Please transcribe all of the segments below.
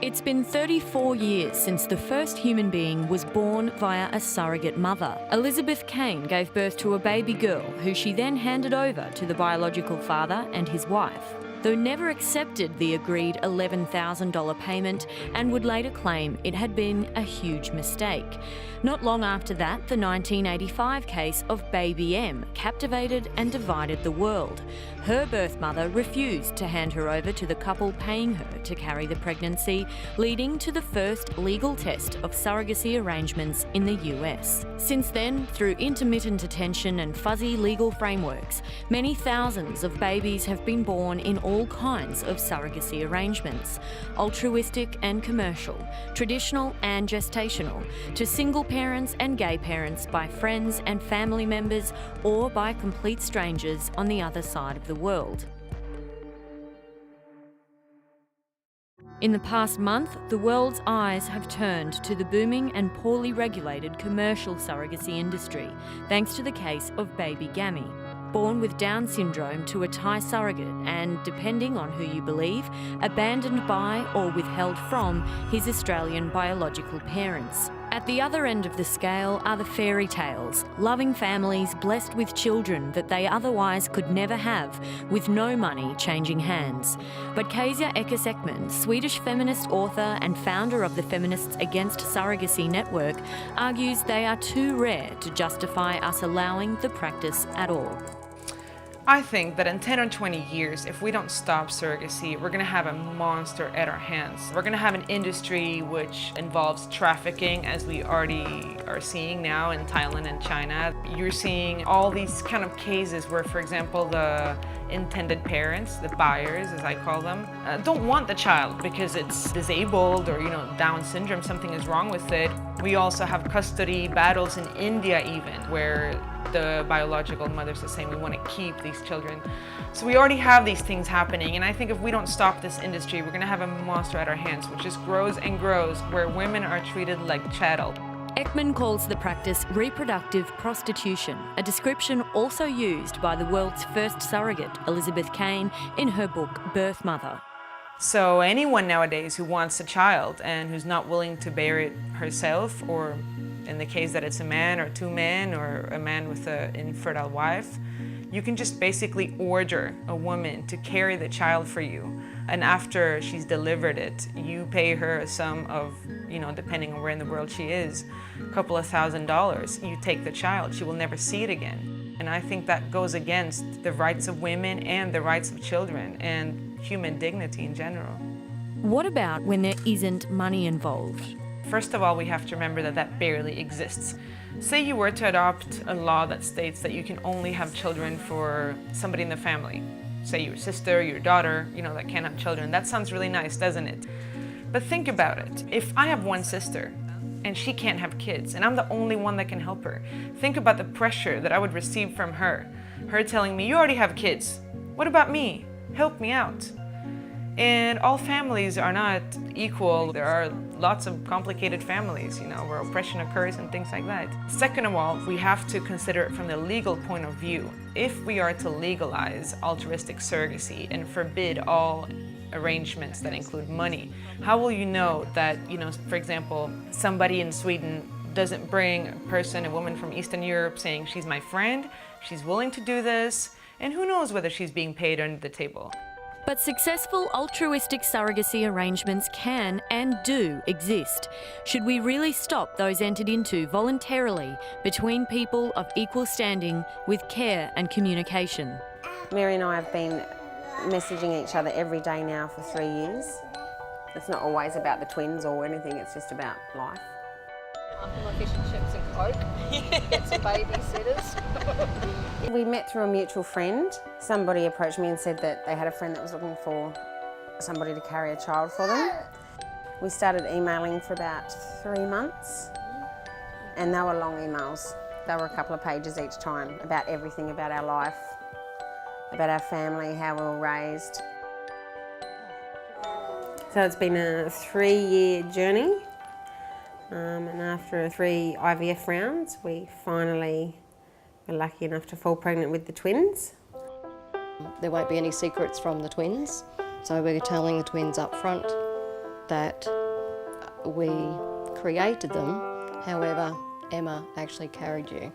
It's been 34 years since the first human being was born via a surrogate mother. Elizabeth Kane gave birth to a baby girl who she then handed over to the biological father and his wife, though never accepted the agreed $11,000 payment and would later claim it had been a huge mistake. Not long after that, the 1985 case of Baby M captivated and divided the world. Her birth mother refused to hand her over to the couple paying her to carry the pregnancy, leading to the first legal test of surrogacy arrangements in the US. Since then, through intermittent attention and fuzzy legal frameworks, many thousands of babies have been born in all kinds of surrogacy arrangements, altruistic and commercial, traditional and gestational, to single parents and gay parents by friends and family members or by complete strangers on the other side of the world. In the past month, the world's eyes have turned to the booming and poorly regulated commercial surrogacy industry, thanks to the case of baby Gammy, born with Down syndrome to a Thai surrogate and, depending on who you believe, abandoned by or withheld from his Australian biological parents. At the other end of the scale are the fairy tales, loving families blessed with children that they otherwise could never have, with no money changing hands. But Kajsa Ekis Ekman, Swedish feminist author and founder of the Feminists Against Surrogacy network, argues they are too rare to justify us allowing the practice at all. I think that in 10 or 20 years, if we don't stop surrogacy, we're going to have a monster at our hands. We're going to have an industry which involves trafficking, as we already are seeing now in Thailand and China. You're seeing all these kind of cases where, for example, the intended parents, the buyers as I call them, don't want the child because it's disabled or, Down syndrome, something is wrong with it. We also have custody battles in India even, where the biological mothers are saying we want to keep these children. So we already have these things happening, and I think if we don't stop this industry, we're going to have a monster at our hands, which just grows and grows, where women are treated like chattel. Ekman calls the practice reproductive prostitution, a description also used by the world's first surrogate, Elizabeth Kane, in her book Birth Mother. So anyone nowadays who wants a child and who's not willing to bear it herself, or in the case that it's a man or two men or a man with an infertile wife, you can just basically order a woman to carry the child for you. And after she's delivered it, you pay her a sum of, depending on where in the world she is, a couple of $1,000s. You take the child, she will never see it again. And I think that goes against the rights of women and the rights of children and human dignity in general. What about when there isn't money involved? First of all, we have to remember that that barely exists. Say you were to adopt a law that states that you can only have children for somebody in the family. Say your sister, your daughter, that can't have children. That sounds really nice, doesn't it? But think about it. If I have one sister and she can't have kids and I'm the only one that can help her, think about the pressure that I would receive from her. Her telling me, you already have kids. What about me? Help me out. And all families are not equal. There are lots of complicated families, where oppression occurs and things like that. Second of all, we have to consider it from the legal point of view. If we are to legalize altruistic surrogacy and forbid all arrangements that include money, how will you know that, for example, somebody in Sweden doesn't bring a woman from Eastern Europe saying she's my friend, she's willing to do this, and who knows whether she's being paid under the table. But successful altruistic surrogacy arrangements can and do exist. Should we really stop those entered into voluntarily between people of equal standing with care and communication? Mary and I have been messaging each other every day now for 3 years. It's not always about the twins or anything, it's just about life. My fish and chips and Coke, get some babysitters. We met through a mutual friend. Somebody approached me and said that they had a friend that was looking for somebody to carry a child for them. We started emailing for about 3 months, and they were long emails. They were a couple of pages each time about everything about our life, about our family, how we were raised. So it's been a 3-year journey. And after 3 IVF rounds, we finally were lucky enough to fall pregnant with the twins. There won't be any secrets from the twins, so we're telling the twins up front that we created them. However, Emma actually carried you.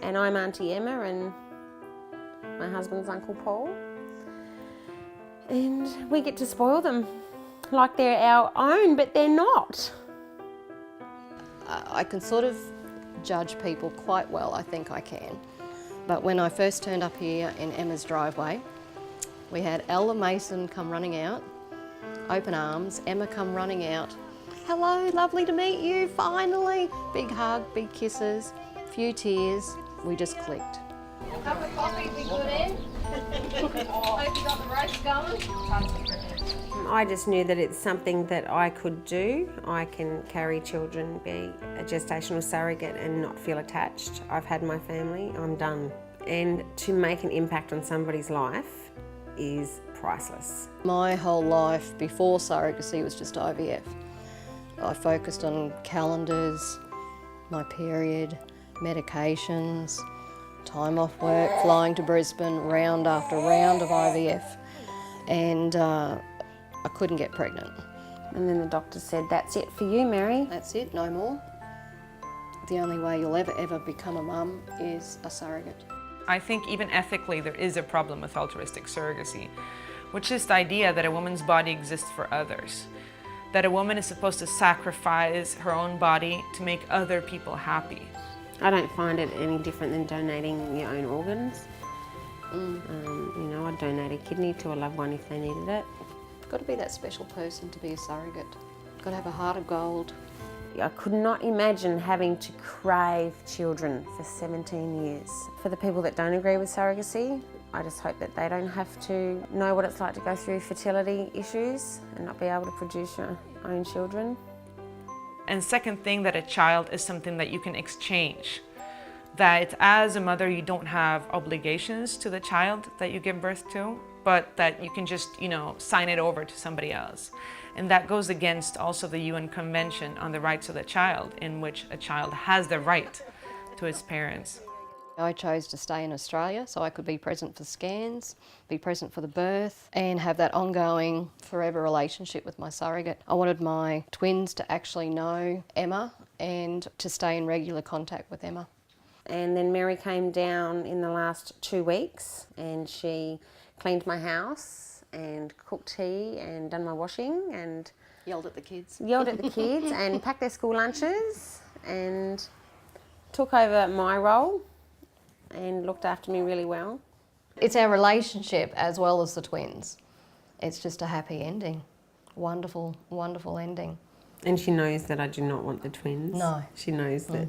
And I'm Auntie Emma and my husband's Uncle Paul. And we get to spoil them like they're our own, but they're not. I can sort of judge people quite well, I think I can. But when I first turned up here in Emma's driveway, we had Ella Mason come running out, open arms, Emma come running out. Hello, lovely to meet you, finally. Big hug, big kisses, few tears. We just clicked. A cup of coffee would be good, Em. Hope you got the roast going. I just knew that it's something that I could do. I can carry children, be a gestational surrogate and not feel attached. I've had my family, I'm done. And to make an impact on somebody's life is priceless. My whole life before surrogacy was just IVF. I focused on calendars, my period, medications, time off work, flying to Brisbane, round after round of IVF. And I couldn't get pregnant. And then the doctor said, that's it for you, Mary. That's it, no more. The only way you'll ever become a mum is a surrogate. I think even ethically there is a problem with altruistic surrogacy, which is the idea that a woman's body exists for others. That a woman is supposed to sacrifice her own body to make other people happy. I don't find it any different than donating your own organs. You know, I'd donate a kidney to a loved one if they needed it. Got to be that special person to be a surrogate. Got to have a heart of gold. I could not imagine having to crave children for 17 years. For the people that don't agree with surrogacy, I just hope that they don't have to know what it's like to go through fertility issues and not be able to produce your own children. And second thing, that a child is something that you can exchange. That as a mother, you don't have obligations to the child that you give birth to, but that you can just, sign it over to somebody else. And that goes against also the UN Convention on the Rights of the Child, in which a child has the right to his parents. I chose to stay in Australia so I could be present for scans, be present for the birth, and have that ongoing forever relationship with my surrogate. I wanted my twins to actually know Emma and to stay in regular contact with Emma. And then Mary came down in the last 2 weeks and she cleaned my house and cooked tea and done my washing and Yelled at the kids. And packed their school lunches and took over my role and looked after me really well. It's our relationship as well as the twins. It's just a happy ending. Wonderful, wonderful ending. And she knows that I do not want the twins. No. She knows that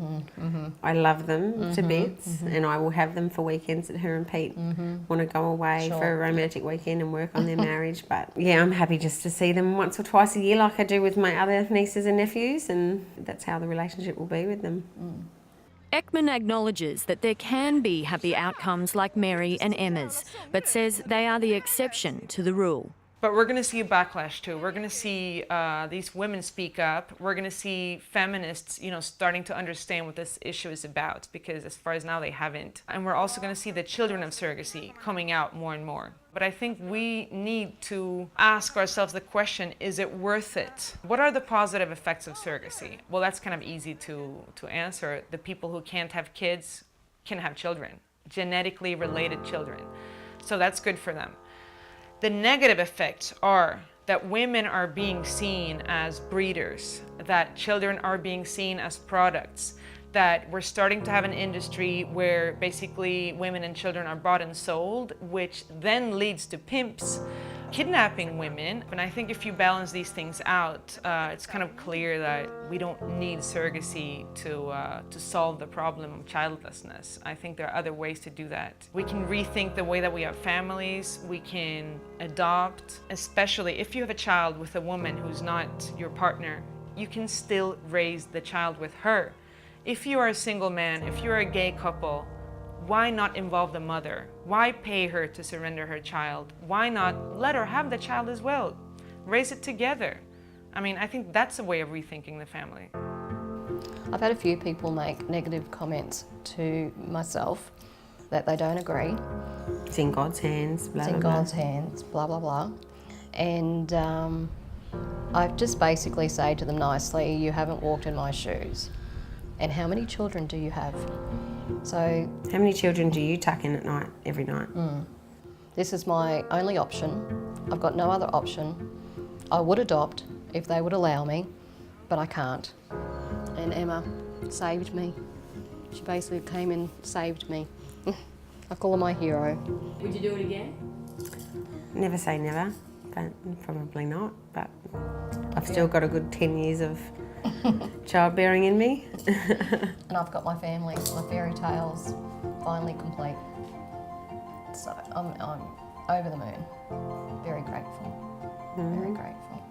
I love them to bits and I will have them for weekends that her and Pete want to go away for a romantic weekend and work on their marriage. But yeah, I'm happy just to see them once or twice a year like I do with my other nieces and nephews, and that's how the relationship will be with them. Ekman acknowledges that there can be happy outcomes like Mary and Emma's, but says they are the exception to the rule. But we're going to see a backlash too. We're going to see these women speak up. We're going to see feminists, starting to understand what this issue is about, because as far as now they haven't. And we're also going to see the children of surrogacy coming out more and more. But I think we need to ask ourselves the question, is it worth it? What are the positive effects of surrogacy? Well, that's kind of easy to answer. The people who can't have kids can have children, genetically related children. So that's good for them. The negative effects are that women are being seen as breeders, that children are being seen as products, that we're starting to have an industry where basically women and children are bought and sold, which then leads to pimps kidnapping women. And I think if you balance these things out, it's kind of clear that we don't need surrogacy to solve the problem of childlessness. I think there are other ways to do that. We can rethink the way that we have families. We can adopt, especially if you have a child with a woman who's not your partner, you can still raise the child with her. If you are a single man, if you're a gay couple, why not involve the mother? Why pay her to surrender her child? Why not let her have the child as well? Raise it together. I think that's a way of rethinking the family. I've had a few people make negative comments to myself that they don't agree. It's in God's hands, blah, It's in blah, God's blah. hands, blah, blah, blah. And I just basically say to them nicely, you haven't walked in my shoes. And how many children do you have? So, How many children do you tuck in at night, every night? this is my only option. I've got no other option. I would adopt if they would allow me, but I can't. And Emma saved me. She basically came and saved me. I call her my hero. Would you do it again? Never say never, but probably not. But I've still got a good 10 years of childbearing in me. And I've got my family, my fairy tales finally complete. So I'm over the moon. Very grateful. Very grateful.